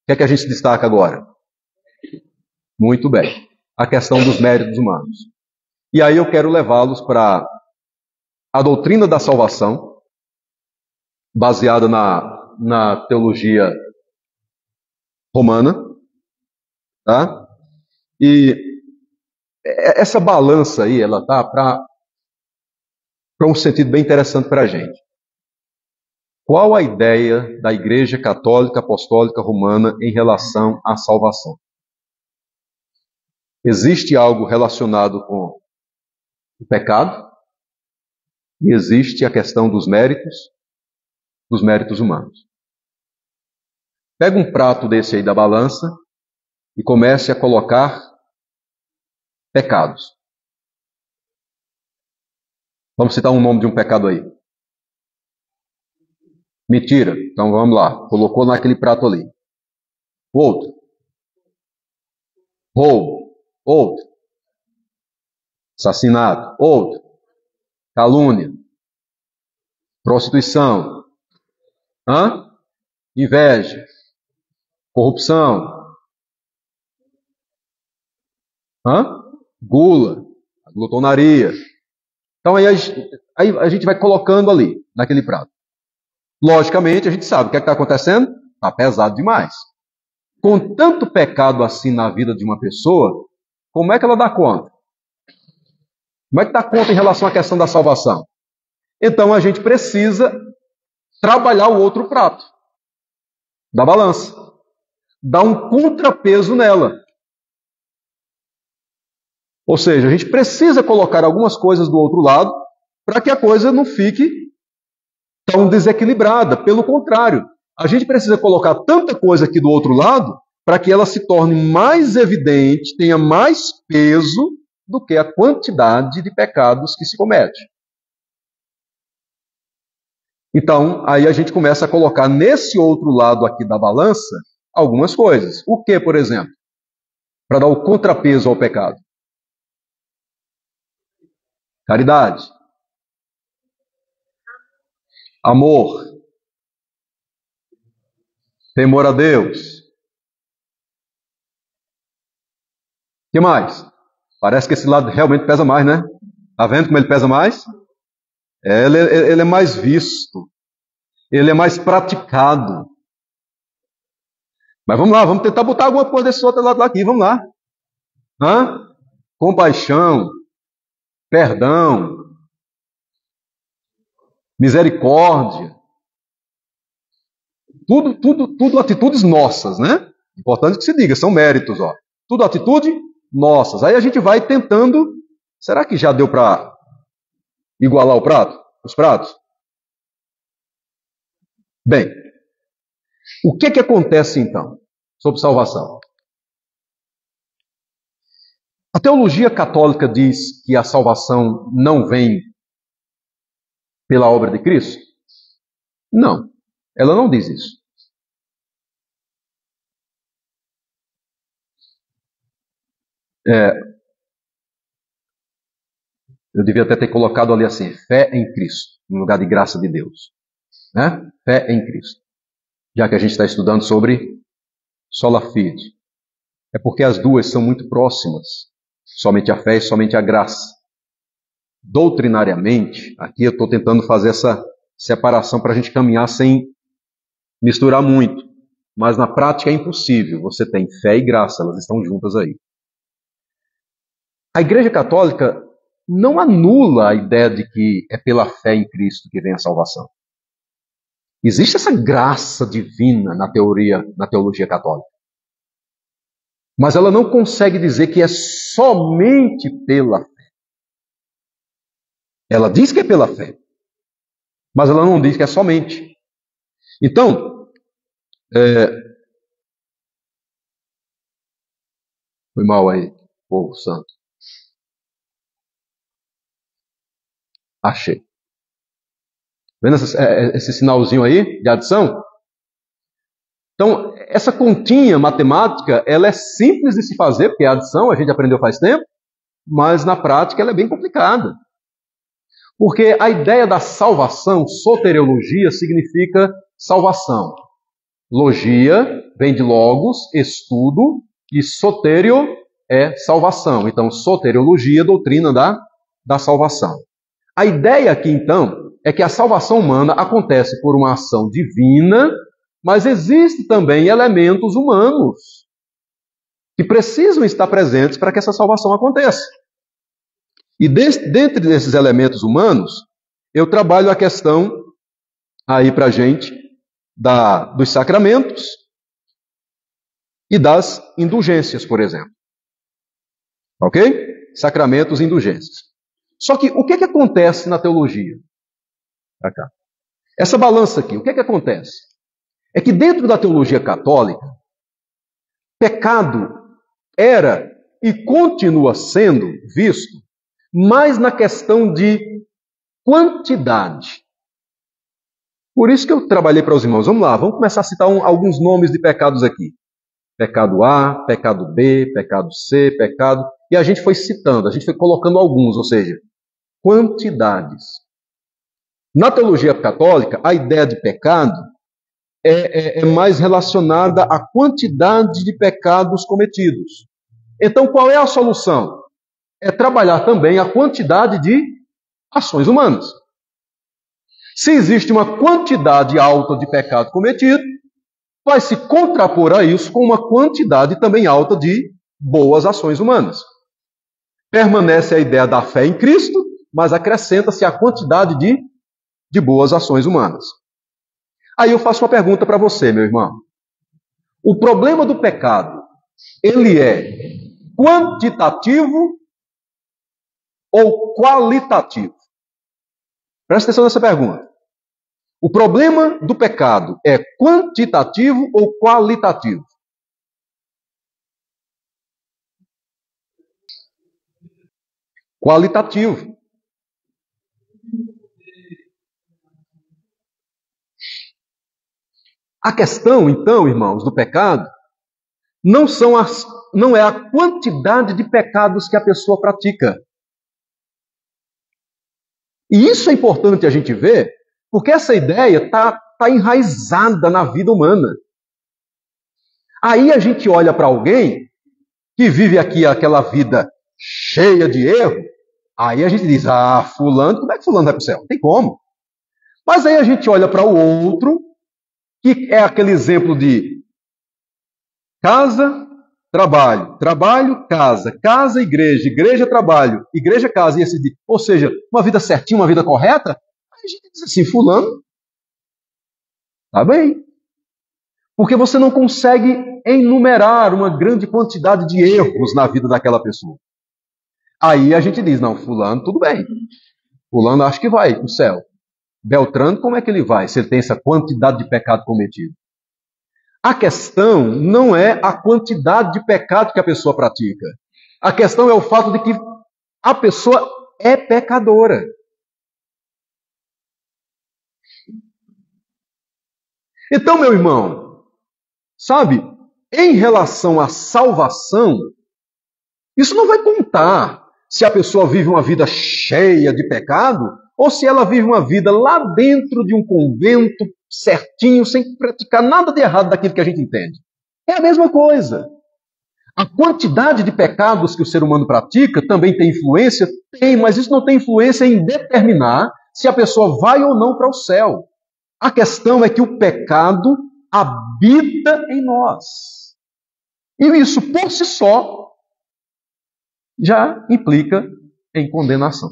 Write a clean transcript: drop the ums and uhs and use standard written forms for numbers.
que é que a gente destaca agora? Muito bem. A questão dos méritos humanos. E aí eu quero levá-los para a doutrina da salvação, baseada na teologia romana, tá? E essa balança aí, ela tá para um sentido bem interessante para a gente. Qual a ideia da Igreja Católica Apostólica Romana em relação à salvação? Existe algo relacionado com o pecado e existe a questão dos méritos humanos. Pega um prato desse aí da balança e comece a colocar pecados. Vamos citar um nome de um pecado aí. Mentira. Então vamos lá. Colocou naquele prato ali. Outro. Roubo. Outro. Assassinato. Outro. Calúnia. Prostituição. Inveja. Corrupção. Gula. Glutonaria. Então aí a gente vai colocando ali, naquele prato. Logicamente, a gente sabe o que é que está acontecendo? Está pesado demais. Com tanto pecado assim na vida de uma pessoa, como é que ela dá conta? Como é que dá conta em relação à questão da salvação? Então a gente precisa trabalhar o outro prato da balança. Dar um contrapeso nela. Ou seja, a gente precisa colocar algumas coisas do outro lado para que a coisa não fique tão desequilibrada. Pelo contrário, a gente precisa colocar tanta coisa aqui do outro lado para que ela se torne mais evidente, tenha mais peso do que a quantidade de pecados que se comete. Então, aí a gente começa a colocar nesse outro lado aqui da balança algumas coisas. O que, por exemplo? Para dar o contrapeso ao pecado. Caridade. Amor. Temor a Deus. O que mais? Parece que esse lado realmente pesa mais, né? Tá vendo como ele pesa mais? Ele é mais visto. Ele é mais praticado. Mas vamos lá, vamos tentar botar alguma coisa desse outro lado aqui, vamos lá. Compaixão, perdão, misericórdia. Tudo atitudes nossas, né? Importante que se diga, são méritos, ó. Tudo atitude nossas. Aí a gente vai tentando. Será que já deu para igualar os pratos? Bem, o que acontece então sobre salvação? A teologia católica diz que a salvação não vem pela obra de Cristo? Não, ela não diz isso. Eu devia até ter colocado ali assim, fé em Cristo, no lugar de graça de Deus. Né? Fé em Cristo. Já que a gente está estudando sobre sola fide. É porque as duas são muito próximas. Somente a fé e somente a graça. Doutrinariamente, aqui eu estou tentando fazer essa separação para a gente caminhar sem misturar muito. Mas na prática é impossível. Você tem fé e graça, elas estão juntas aí. A Igreja Católica não anula a ideia de que é pela fé em Cristo que vem a salvação. Existe essa graça divina na teologia católica. Mas ela não consegue dizer que é somente pela fé. Ela diz que é pela fé, mas ela não diz que é somente. Então, foi mal aí, povo santo. Achei. Vendo esse sinalzinho aí de adição? Então, essa continha matemática, ela é simples de se fazer, porque a adição a gente aprendeu faz tempo, mas na prática ela é bem complicada. Porque a ideia da salvação, soteriologia, significa salvação. Logia vem de logos, estudo, e soterio é salvação. Então, soteriologia, doutrina da salvação. A ideia aqui, então, é que a salvação humana acontece por uma ação divina, mas existem também elementos humanos que precisam estar presentes para que essa salvação aconteça. E dentre desses elementos humanos, eu trabalho a questão aí para a gente dos sacramentos e das indulgências, por exemplo. Ok? Sacramentos e indulgências. Só que o que acontece na teologia? Pra cá. Essa balança aqui, o que acontece? É que dentro da teologia católica, pecado era e continua sendo visto mais na questão de quantidade. Por isso que eu trabalhei para os irmãos. Vamos lá, vamos começar a citar alguns nomes de pecados aqui. Pecado A, pecado B, pecado C, pecado... E a gente foi citando, a gente foi colocando alguns, ou seja, quantidades. Na teologia católica, a ideia de pecado é mais relacionada à quantidade de pecados cometidos. Então, qual é a solução? É trabalhar também a quantidade de ações humanas. Se existe uma quantidade alta de pecado cometido, vai se contrapor a isso com uma quantidade também alta de boas ações humanas. Permanece a ideia da fé em Cristo, mas acrescenta-se a quantidade de boas ações humanas. Aí eu faço uma pergunta para você, meu irmão. O problema do pecado, ele é quantitativo ou qualitativo? Presta atenção nessa pergunta. O problema do pecado é quantitativo ou qualitativo? Qualitativo. A questão, então, irmãos, do pecado, não é a quantidade de pecados que a pessoa pratica. E isso é importante a gente ver, porque essa ideia está enraizada na vida humana. Aí a gente olha para alguém que vive aqui aquela vida cheia de erro, aí a gente diz, fulano, como é que fulano vai para o céu? Não tem como. Mas aí a gente olha para o outro, que é aquele exemplo de casa, trabalho, trabalho, casa, casa, igreja, igreja, trabalho, igreja, casa, e ou seja, uma vida certinha, uma vida correta, aí a gente diz assim, fulano, tá bem. Porque você não consegue enumerar uma grande quantidade de erros na vida daquela pessoa. Aí a gente diz, não, fulano, tudo bem. Fulano acho que vai para o céu. Beltrano, como é que ele vai, se ele tem essa quantidade de pecado cometido? A questão não é a quantidade de pecado que a pessoa pratica. A questão é o fato de que a pessoa é pecadora. Então, meu irmão, sabe, em relação à salvação, isso não vai contar se a pessoa vive uma vida cheia de pecado ou se ela vive uma vida lá dentro de um convento certinho, sem praticar nada de errado daquilo que a gente entende. É a mesma coisa. A quantidade de pecados que o ser humano pratica também tem influência? Tem, mas isso não tem influência em determinar se a pessoa vai ou não para o céu. A questão é que o pecado habita em nós. E isso, por si só, já implica em condenação.